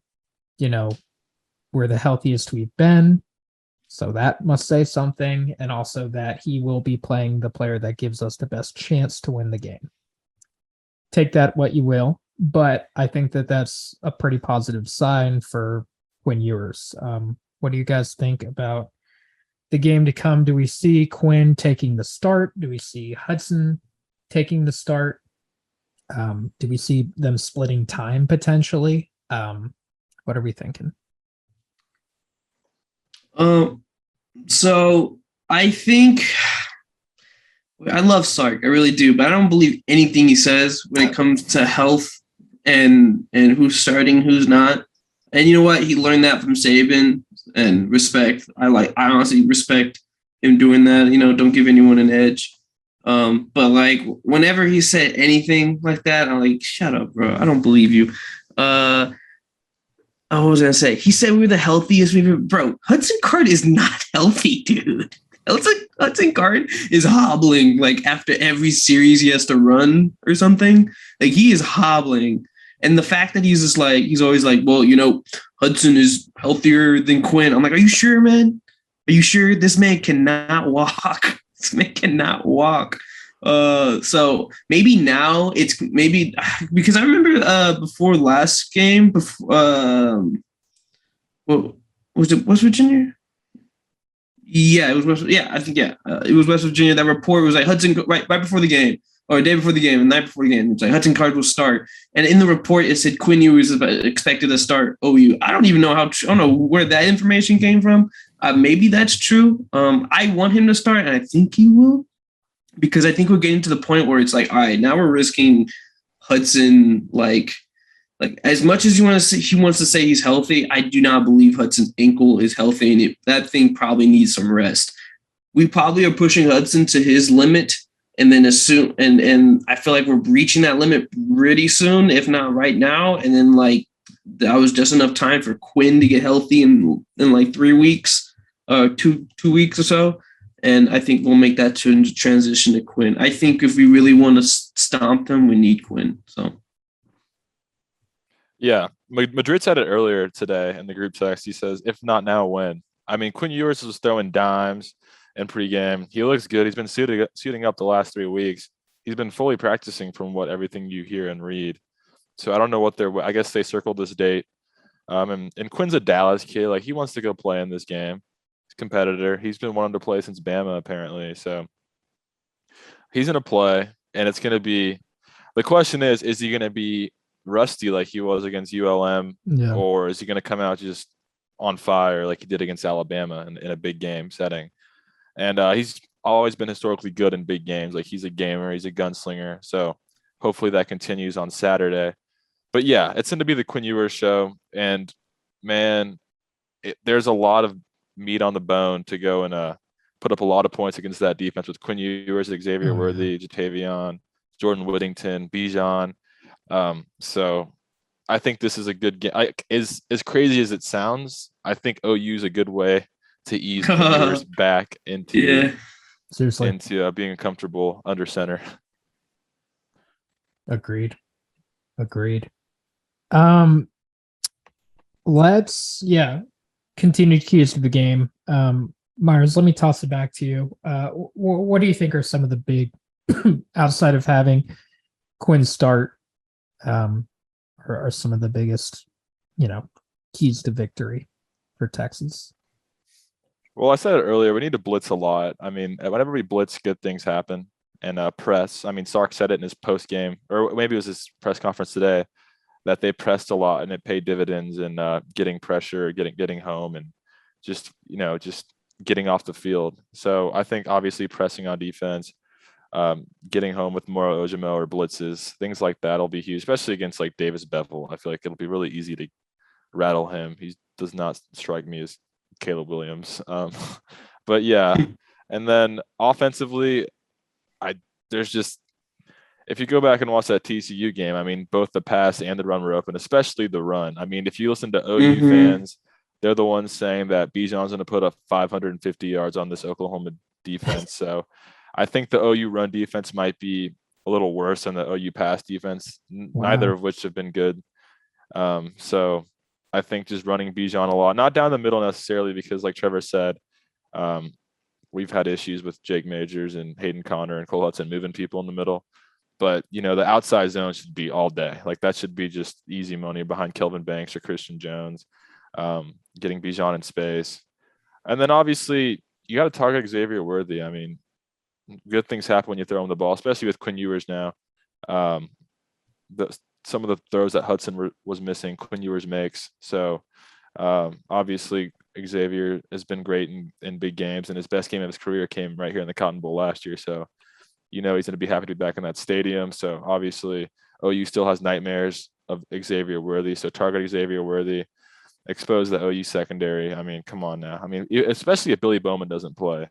the healthiest we've been. So that must say something. And also that he will be playing the player that gives us the best chance to win the game. Take that what you will. But I think that that's a pretty positive sign for Quinn Ewers. What do you guys think about the game to come? Do we see Quinn taking the start? Do we see Hudson taking the start? Do we see them splitting time potentially? What are we thinking? So I think I love Sark, I really do, but I don't believe anything he says when it comes to health and who's starting, who's not. And you know what? He learned that from Saban, and respect. I honestly respect him doing that. Don't give anyone an edge. But like whenever he said anything like that, I'm like, shut up, bro. I don't believe you. I was gonna say, he said we were the healthiest we've ever. Bro, Hudson Card is not healthy, dude. Hudson Card is hobbling like after every series he has to run or something. Like he is hobbling. And the fact that he's just like, he's always like, well, Hudson is healthier than Quinn. I'm like, are you sure, man? Are you sure? This man cannot walk? This man cannot walk. So maybe now it's maybe because I remember before last game, what was it? West Virginia? Yeah, it was West. Yeah, I think it was West Virginia. That report was like Hudson right before the game. Or a day before the game, the night before the game. It's like Hudson Card will start. And in the report, it said Quinn Ewers is expected to start OU. I don't even know I don't know where that information came from. Maybe that's true. I want him to start, and I think he will. Because I think we're getting to the point where it's like, all right, now we're risking Hudson, like as much as he wants to say he's healthy, I do not believe Hudson's ankle is healthy, and that thing probably needs some rest. We probably are pushing Hudson to his limit. And then assume, and I feel like we're reaching that limit pretty soon, if not right now. And then like that was just enough time for Quinn to get healthy in like 3 weeks, 2 weeks or so. And I think we'll make that transition to Quinn. I think if we really want to stomp them, we need Quinn. So. Yeah, Madrid said it earlier today in the group text. He says, "If not now, when?" I mean, Quinn Ewers was throwing dimes in pregame. He looks good. He's been suiting up the last 3 weeks. He's been fully practicing from everything you hear and read. So I don't know what I guess they circled this date. And Quinn's a Dallas kid. Like he wants to go play in this game. He's a competitor. He's been wanting to play since Bama apparently. So he's going to play, and it's going to be, the question is he going to be rusty like he was against ULM, or is he going to come out just on fire like he did against Alabama in a big game setting? And he's always been historically good in big games. Like he's a gamer, he's a gunslinger. So hopefully that continues on Saturday. But yeah, it's going to be the Quinn Ewers show. And man, there's a lot of meat on the bone to go and put up a lot of points against that defense with Quinn Ewers, Xavier Worthy, Jatavion, Jordan Whittington, Bijan. So I think this is a good game. As crazy as it sounds, I think OU is a good way to ease Quinn Ewers back into being comfortable under center. Agreed. Let's continue keys to the game. Myers, let me toss it back to you. What do you think are some of the big, outside of having Quinn start, are some of the biggest, keys to victory for Texas? Well, I said it earlier, we need to blitz a lot. I mean, whenever we blitz, good things happen. And press, I mean, Sark said it in his post game, or maybe it was his press conference today, that they pressed a lot and it paid dividends in getting pressure, getting home, and just getting off the field. So I think obviously pressing on defense, getting home with more Ojimo or blitzes, things like that will be huge, especially against like Davis Bevel. I feel like it'll be really easy to rattle him. He does not strike me as Caleb Williams. But yeah, and then offensively, there's just, if you go back and watch that TCU game, I mean, both the pass and the run were open, especially the run. I mean, if you listen to OU fans, they're the ones saying that Bijan's going to put up 550 yards on this Oklahoma defense. So I think the OU run defense might be a little worse than the OU pass defense, neither of which have been good. So I think just running Bijan a lot, not down the middle necessarily, because like Trevor said, we've had issues with Jake Majors and Hayden Connor and Cole Hudson moving people in the middle. But, the outside zone should be all day. Like that should be just easy money behind Kelvin Banks or Christian Jones, getting Bijan in space. And then obviously you got to target Xavier Worthy. I mean, good things happen when you throw him the ball, especially with Quinn Ewers now. Some of the throws that Hudson was missing, Quinn Ewers makes. So obviously Xavier has been great in big games, and his best game of his career came right here in the Cotton Bowl last year. So, he's going to be happy to be back in that stadium. So obviously OU still has nightmares of Xavier Worthy. So target Xavier Worthy, expose the OU secondary. I mean, come on now. I mean, especially if Billy Bowman doesn't play.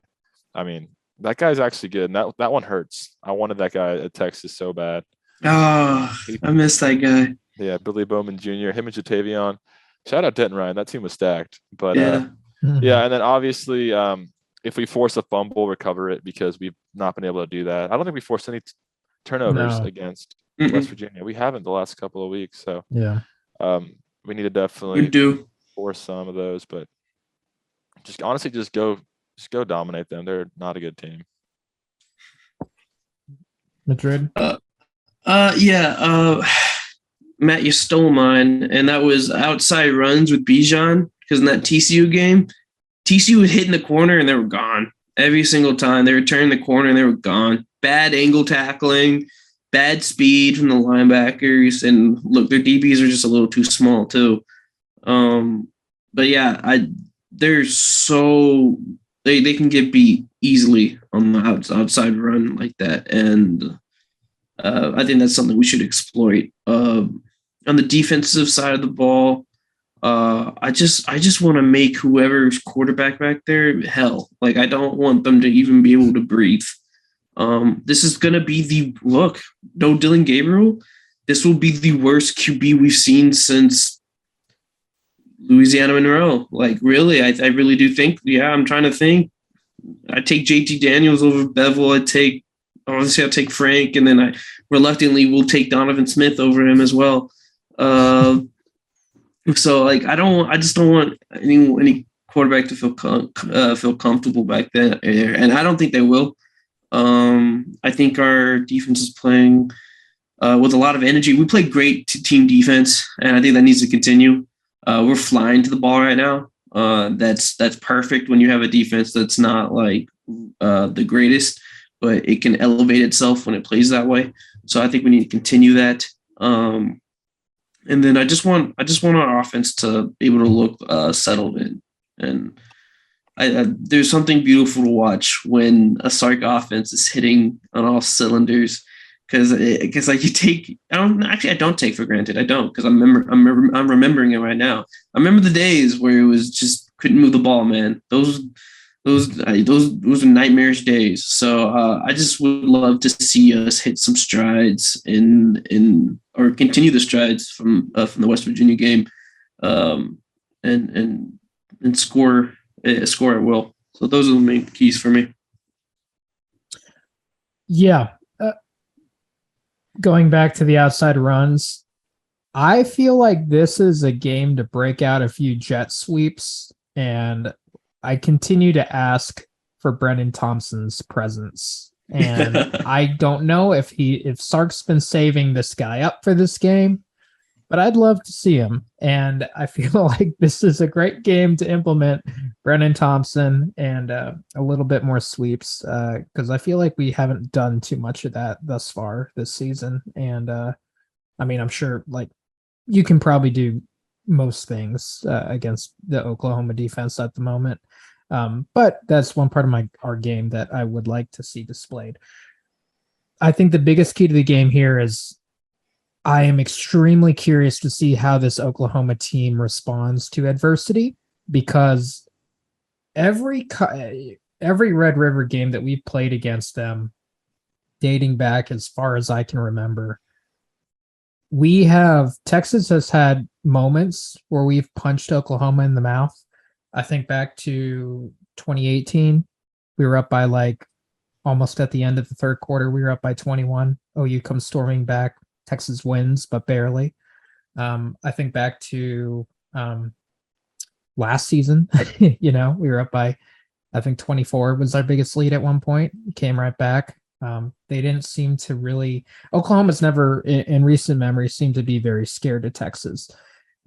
I mean, that guy's actually good. And that one hurts. I wanted that guy at Texas so bad. Oh, I miss that guy. Yeah, Billy Bowman Jr., him and Jatavion. Shout out Denton Ryan. That team was stacked. But and then obviously if we force a fumble, recover it, because we've not been able to do that. I don't think we forced any turnovers against West Virginia. We haven't the last couple of weeks. So we need to definitely force some of those. But just honestly, just go dominate them. They're not a good team. Madrid. Matt, you stole mine, and that was outside runs with Bijan, because in that TCU game, TCU was hitting the corner and they were gone. Every single time they were turning the corner and they were gone. Bad angle tackling, bad speed from the linebackers, and look, their DBs are just a little too small too. But yeah, they're so they can get beat easily on the outside run like that, and I think that's something we should exploit. On the defensive side of the ball, I just want to make whoever's quarterback back there hell. Like, I don't want them to even be able to breathe. This is going to be no Dylan Gabriel. This will be the worst QB we've seen since Louisiana Monroe. Like, really, I really do think, I'm trying to think. I take JT Daniels over Bevel. I'll take Frank, and then I reluctantly will take Donovan Smith over him as well. So like, I just don't want any quarterback to feel comfortable back there, and I don't think they will. I think our defense is playing with a lot of energy. We play great team defense, and I think that needs to continue. We're flying to the ball right now. That's perfect when you have a defense that's not like the greatest, but it can elevate itself when it plays that way. So I think we need to continue that. And then I just want our offense to be able to look settled in, and there's something beautiful to watch when a Sark offense is hitting on all cylinders. Because like I don't take for granted. I don't, because I'm remembering it right now. I remember the days where it was just couldn't move the ball, man. Those were nightmarish days. So I just would love to see us hit some strides or continue the strides from the West Virginia game, and score at will. So those are the main keys for me. Yeah. Going back to the outside runs, I feel like this is a game to break out a few jet sweeps, and I continue to ask for Brennan Thompson's presence. And I don't know if Sark's been saving this guy up for this game, but I'd love to see him. And I feel like this is a great game to implement Brennan Thompson and a little bit more sweeps, because I feel like we haven't done too much of that thus far this season. And I mean, I'm sure like you can probably do most things against the Oklahoma defense at the moment. But that's one part of our game that I would like to see displayed. I think the biggest key to the game here is I am extremely curious to see how this Oklahoma team responds to adversity, because every Red River game that we've played against them, dating back as far as I can remember, Texas has had moments where we've punched Oklahoma in the mouth. I think back to 2018, we were up by like almost at the end of the third quarter, we were up by 21. OU comes storming back. Texas wins, but barely. I think back to last season, we were up by, I think 24 was our biggest lead at one point. Came right back. They didn't seem to really, Oklahoma's never in recent memory seemed to be very scared of Texas.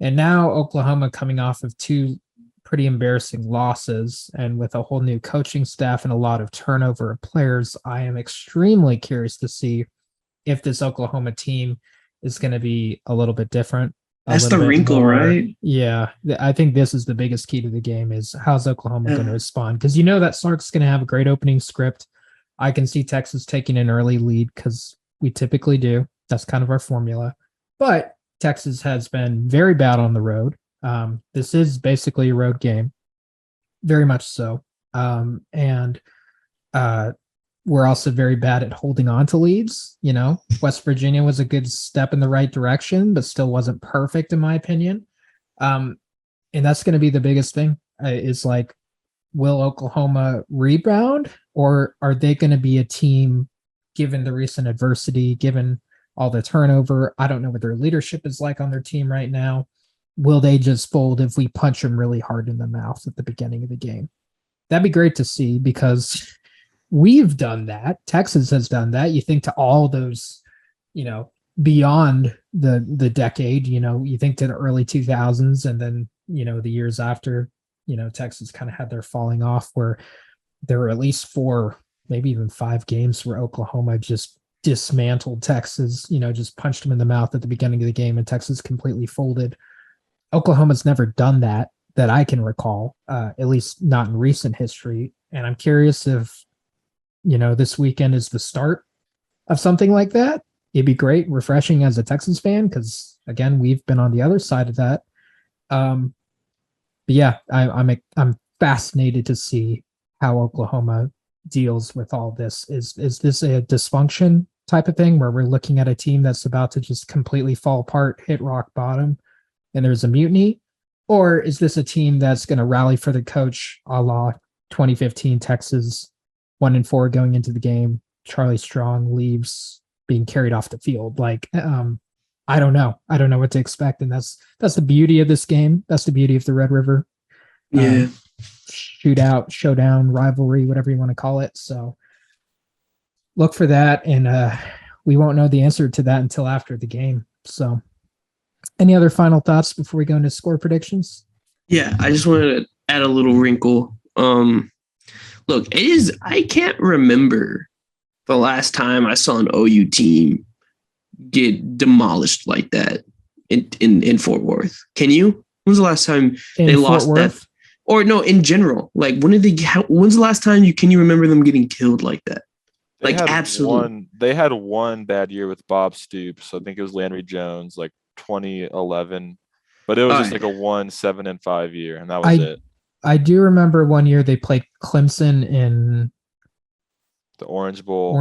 And now Oklahoma coming off of two pretty embarrassing losses and with a whole new coaching staff and a lot of turnover of players, I am extremely curious to see if this Oklahoma team is going to be a little bit different. That's the wrinkle, right? Yeah. I think this is the biggest key to the game is how's Oklahoma going to respond? Because that Sark's going to have a great opening script. I can see Texas taking an early lead because we typically do. That's kind of our formula. But Texas has been very bad on the road. This is basically a road game. Very much so. And we're also very bad at holding on to leads. West Virginia was a good step in the right direction, but still wasn't perfect in my opinion. And that's going to be the biggest thing is like, will Oklahoma rebound, or are they going to be a team given the recent adversity, given all the turnover? I don't know what their leadership is like on their team right now. Will they just fold if we punch them really hard in the mouth at the beginning of the game? That'd be great to see because we've done that. Texas has done that. You think to all those, beyond the decade, you think to the early 2000s and then, the years after, Texas kind of had their falling off where there were at least 4, maybe even 5 games where Oklahoma just dismantled Texas, just punched them in the mouth at the beginning of the game and Texas completely folded. Oklahoma's never done that I can recall, at least not in recent history. And I'm curious if, this weekend is the start of something like that. It'd be great, refreshing as a Texas fan, because again, we've been on the other side of that. But yeah, I'm fascinated to see how Oklahoma deals with all this. Is this a dysfunction type of thing where we're looking at a team that's about to just completely fall apart, hit rock bottom, and there's a mutiny? Or is this a team that's going to rally for the coach a la 2015 Texas, 1-4 going into the game? Charlie Strong leaves being carried off the field. Like, I don't know. I don't know what to expect. And that's the beauty of this game. That's the beauty of the Red River shootout, showdown, rivalry, whatever you want to call it. So look for that. And we won't know the answer to that until after the game. So any other final thoughts before we go into score predictions? Yeah, I just wanted to add a little wrinkle. Look, I can't remember the last time I saw an OU team get demolished like that in Fort Worth. Can you? When was the last time they lost that? Or no, in general, like when's the last time can you remember them getting killed like that? Absolutely. They had one bad year with Bob Stoops. I think it was Landry Jones, like 2011. But it was just like a 1-7-5 year, and that was it. I do remember one year they played Clemson in the Orange Bowl,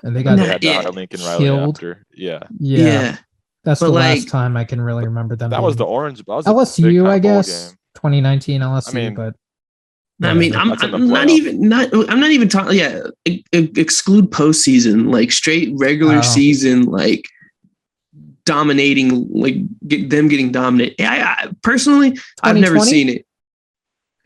and they got had to hire Lincoln Riley after. Yeah. That's the last time I can really remember them. That was the Orange Bowl. LSU, I guess. 2019 LSU, but I mean, I'm not even talking. Yeah, exclude postseason, like straight regular season, like dominating, like them getting dominated. I personally, I've never seen it.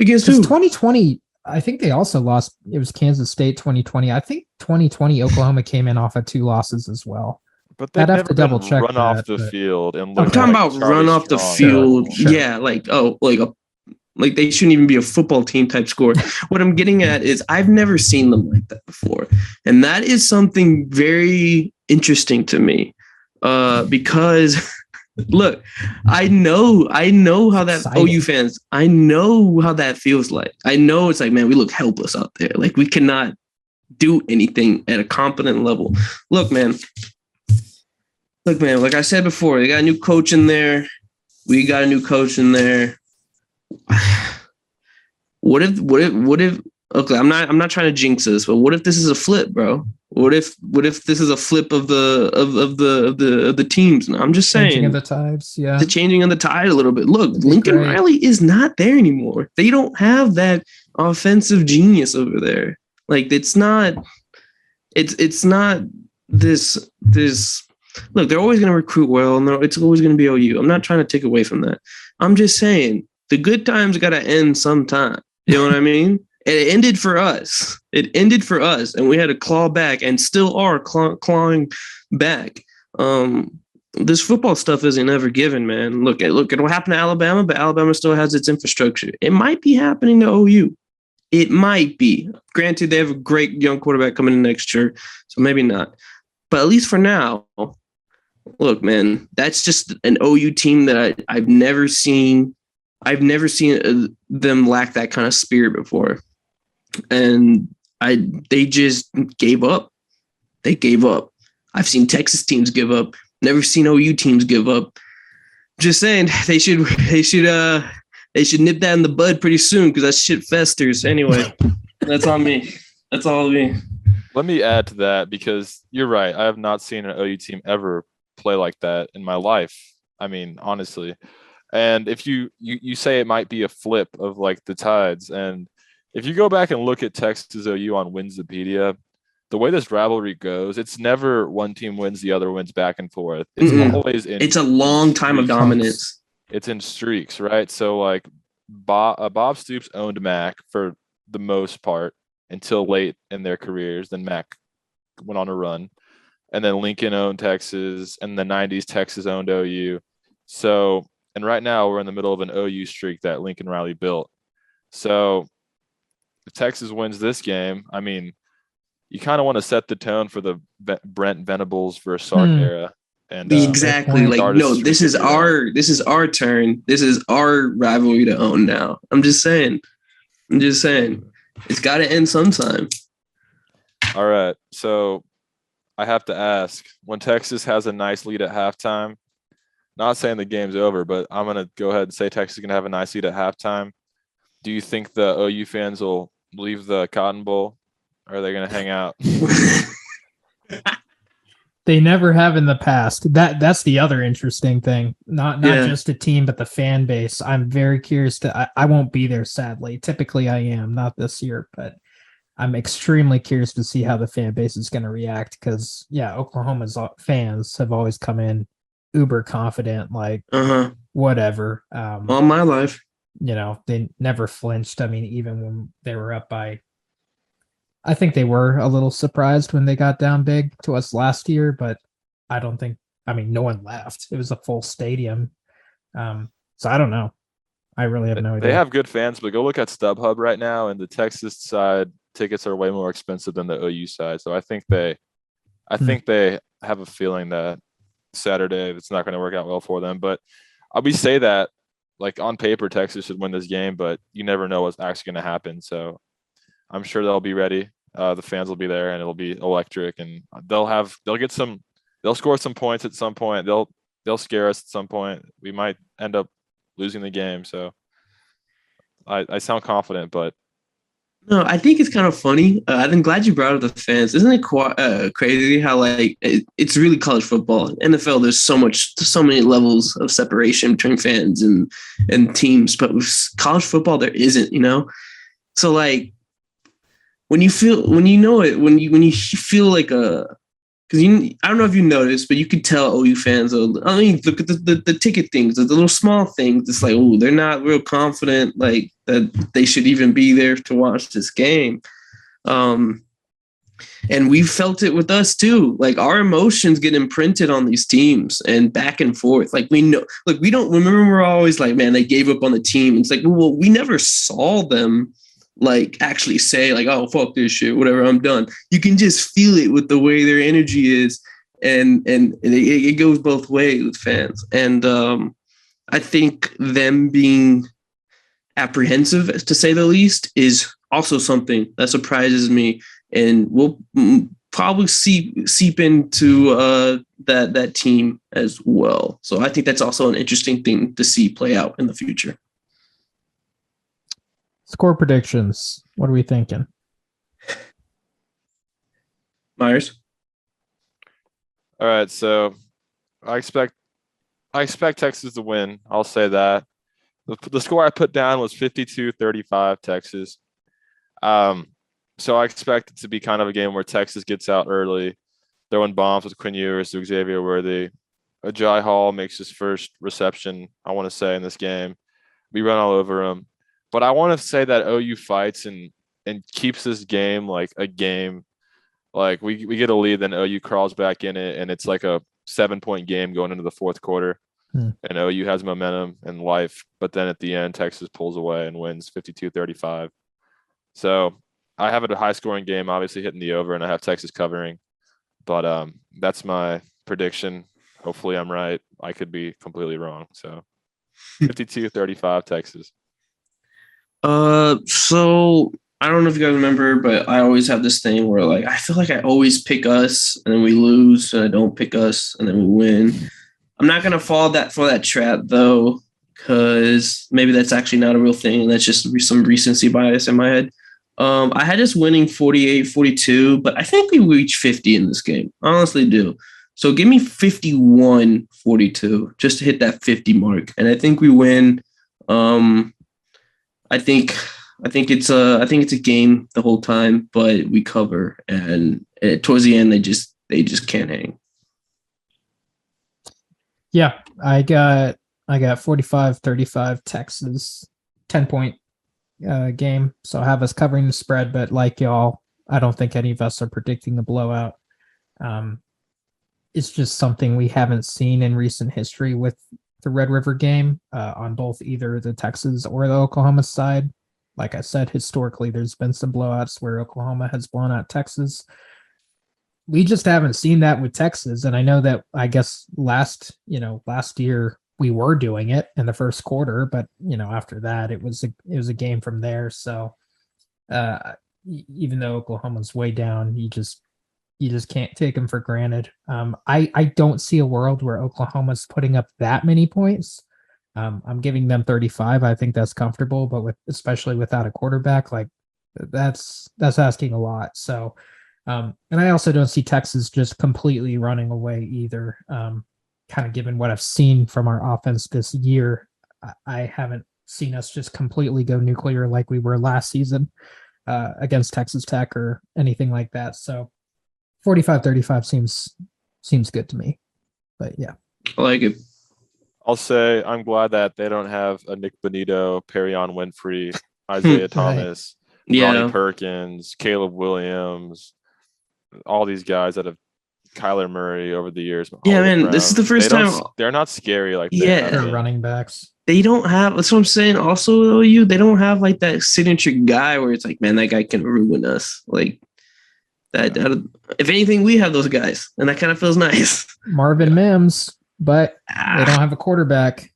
Against who? 2020, I think they also lost. It was Kansas State 2020. I think 2020 Oklahoma came in off of 2 losses as well. But they'd have to double check run off the field and I'm talking about run off the field. Sure. Yeah, like they shouldn't even be a football team type score. What I'm getting at is I've never seen them like that before. And that is something very interesting to me. Because look, I know how that OU fans, I know how that feels like. I know it's like, man, we look helpless out there. Like we cannot do anything at a competent level. Look, man, like I said before, they got a new coach in there. We got a new coach in there. What if okay, I'm not trying to jinx this, but what if this is a flip, bro? What if this is a flip of the teams? And I'm just saying, changing of the tides, yeah, the changing of the tide a little bit. Look, Lincoln Riley is not there anymore. They don't have that offensive genius over there. Like it's not this. Look, they're always going to recruit well, and it's always going to be OU. I'm not trying to take away from that. I'm just saying the good times got to end sometime. You know what I mean? And it ended for us. And we had to claw back, and still are clawing back. This football stuff isn't ever given, man. Look at what happened to Alabama, but Alabama still has its infrastructure. It might be happening to OU. It might be. Granted, they have a great young quarterback coming in next year, so maybe not. But at least for now, look, man, that's just an OU team that I've never seen. I've never seen them lack that kind of spirit before. And they just gave up. They gave up. I've seen Texas teams give up. Never seen OU teams give up. Just saying, they should nip that in the bud pretty soon because that shit festers. Anyway, that's on me. That's all of me. Let me add to that because you're right. I have not seen an OU team ever play like that in my life. I mean, honestly. And if you say it might be a flip of like the tides, and if you go back and look at Texas OU on Winspedia, the way this rivalry goes, it's never one team wins, the other wins back and forth. It's always it's a long time of dominance. It's in streaks, right? So like Bob Stoops owned Mac for the most part until late in their careers. Then Mac went on a run. And then Lincoln owned Texas. And in the 90s, Texas owned OU. So, and right now we're in the middle of an OU streak that Lincoln Riley built. So if Texas wins this game, I mean, you kind of want to set the tone for the Brent Venables versus Sark era. And exactly, like, no, this is our turn. This is our rivalry to own now. I'm just saying. It's got to end sometime. All right. So I have to ask, when Texas has a nice lead at halftime, not saying the game's over, but I'm going to go ahead and say Texas is going to have a nice lead at halftime. Do you think the OU fans will leave the Cotton Bowl, or are they going to hang out? They never have in the past. That's the other interesting thing. Not just a team, but the fan base. I'm very curious I won't be there, sadly. Typically I am, not this year, but I'm extremely curious to see how the fan base is going to react because, Oklahoma's fans have always come in uber confident, like whatever. All my life. They never flinched. I mean, even when they were up by, I think they were a little surprised when they got down big to us last year, but no one left. It was a full stadium. So I don't know. I really have no idea. They have good fans, but go look at StubHub right now, and the Texas side tickets are way more expensive than the OU side. So I think they have a feeling that Saturday it's not going to work out well for them. But we say that like on paper, Texas should win this game, but you never know what's actually going to happen. So I'm sure they'll be ready. The fans will be there, and it'll be electric, and they'll score some points at some point. They'll scare us at some point. We might end up losing the game. So I sound confident, but No, I think it's kind of funny. I'm glad you brought up the fans. Isn't it crazy how it's really college football? NFL, there's so many levels of separation between fans and teams, but with college football, there isn't. So like when you feel like because I don't know if you noticed, but you could tell OU fans. Look at the ticket things, the little small things. It's like, oh, they're not real confident, like that they should even be there to watch this game. And we felt it with us too. Like our emotions get imprinted on these teams and back and forth. Like we know, like we don't remember. We're always like, man, they gave up on the team. It's like, well, we never saw them like actually say like, oh, fuck this shit, whatever, I'm done. You can just feel it with the way their energy is. And it goes both ways with fans. And I think them being apprehensive, to say the least, is also something that surprises me. And will probably seep into that team as well. So I think that's also an interesting thing to see play out in the future. Score predictions. What are we thinking? Myers? all right. So I expect Texas to win. I'll say that. The score I put down was 52-35 Texas. So I expect it to be kind of a game where Texas gets out early, throwing bombs with Quinn Ewers to Xavier Worthy. Ajay Hall makes his first reception, I want to say, in this game. We run all over him. But I want to say that OU fights and keeps this game like a game. Like we get a lead, then OU crawls back in it, and it's like a 7-point game going into the fourth quarter. And OU has momentum and life. But then at the end, Texas pulls away and wins 52-35. So I have it a high-scoring game, obviously hitting the over, and I have Texas covering. But that's my prediction. Hopefully I'm right. I could be completely wrong. So 52-35 Texas. So I don't know if you guys remember, but I always have this thing where like I feel like I always pick us and then we lose, and I don't pick us and then we win. I'm not gonna fall for that trap though, because maybe that's actually not a real thing, and that's just some recency bias in my head. I had us winning 48-42, but I think we reach 50 in this game. I honestly do. So give me 51-42 just to hit that 50 mark, and I think we win. I think it's a game the whole time, but we cover, and towards the end they just can't hang. Yeah, I got 45-35 Texas, 10-point game. So I have us covering the spread, but like y'all, I don't think any of us are predicting a blowout. It's just something we haven't seen in recent history with the Red River game on both either the Texas or the Oklahoma side. Like I said, historically, there's been some blowouts where Oklahoma has blown out Texas. We just haven't seen that with Texas. And I know that, I guess, last year we were doing it in the first quarter, but, after that, it was a game from there. So even though Oklahoma's way down, you just can't take them for granted. I don't see a world where Oklahoma's putting up that many points. I'm giving them 35. I think that's comfortable, but especially without a quarterback, like that's asking a lot. So, and I also don't see Texas just completely running away either. Kind of given what I've seen from our offense this year, I haven't seen us just completely go nuclear like we were last season against Texas Tech or anything like that. So 45-35 seems good to me, but yeah. I like it. I'll say I'm glad that they don't have a Nick Bonito, Perrion Winfrey, Isaiah Thomas, Ronnie Perkins, Caleb Williams, all these guys that have Kyler Murray over the years. Yeah, man, Brown. This is the first time. They're not scary like that. Yeah, they're running backs. They don't have. That's what I'm saying. Also, they don't have like that signature guy where it's like, man, that guy can ruin us. Like that. If anything, we have those guys, and that kind of feels nice. Marvin Mims. But they don't have a quarterback.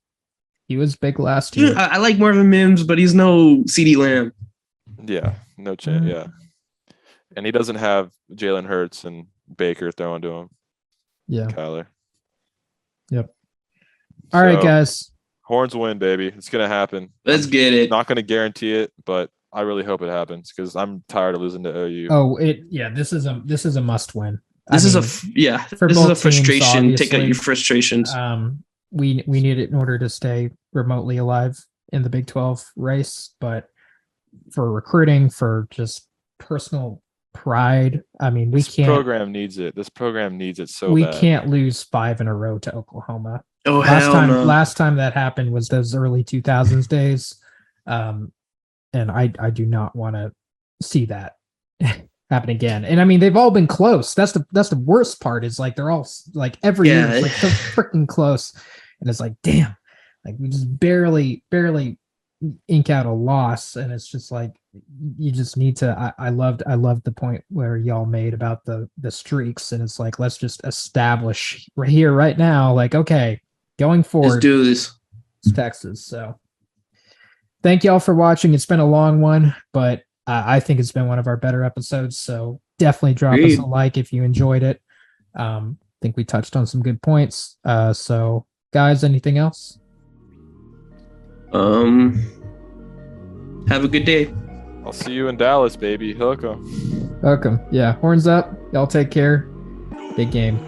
He was big last Dude, year. I like Marvin Mims, but he's no CeeDee Lamb. Yeah, no chance. Yeah, and he doesn't have Jalen Hurts and Baker throwing to him. Yeah. Kyler. Yep. All right, So, guys. Horns win, baby. It's gonna happen. Let's get it. Not gonna guarantee it, but I really hope it happens because I'm tired of losing to OU. Oh, this is a must win. This is for this is both a teams, frustration. Take out obviously. your frustrations. We need it in order to stay remotely alive in the Big 12 race, but for recruiting, for just personal pride, I mean, This program needs it. This program needs it so we bad. can't lose 5 in a row to Oklahoma. Oh, hell no. Last time that happened was those early 2000s days. And I do not want to see that happen again. And I mean, they've all been close. That's the worst part, is like they're all like every year it's like so freaking close. And it's like, damn, like we just barely ink out a loss. And it's just like, you just need to, I loved the point where y'all made about the streaks. And it's like, let's just establish right here, right now, like, okay, going forward, Let's do this. it's Texas. So thank y'all for watching. It's been a long one, but I think it's been one of our better episodes. So definitely drop us a like if you enjoyed it. I think we touched on some good points. So guys, anything else? Have a good day. I'll see you in Dallas, baby. Hook 'em. Welcome. Yeah. Horns up. Y'all take care. Big game.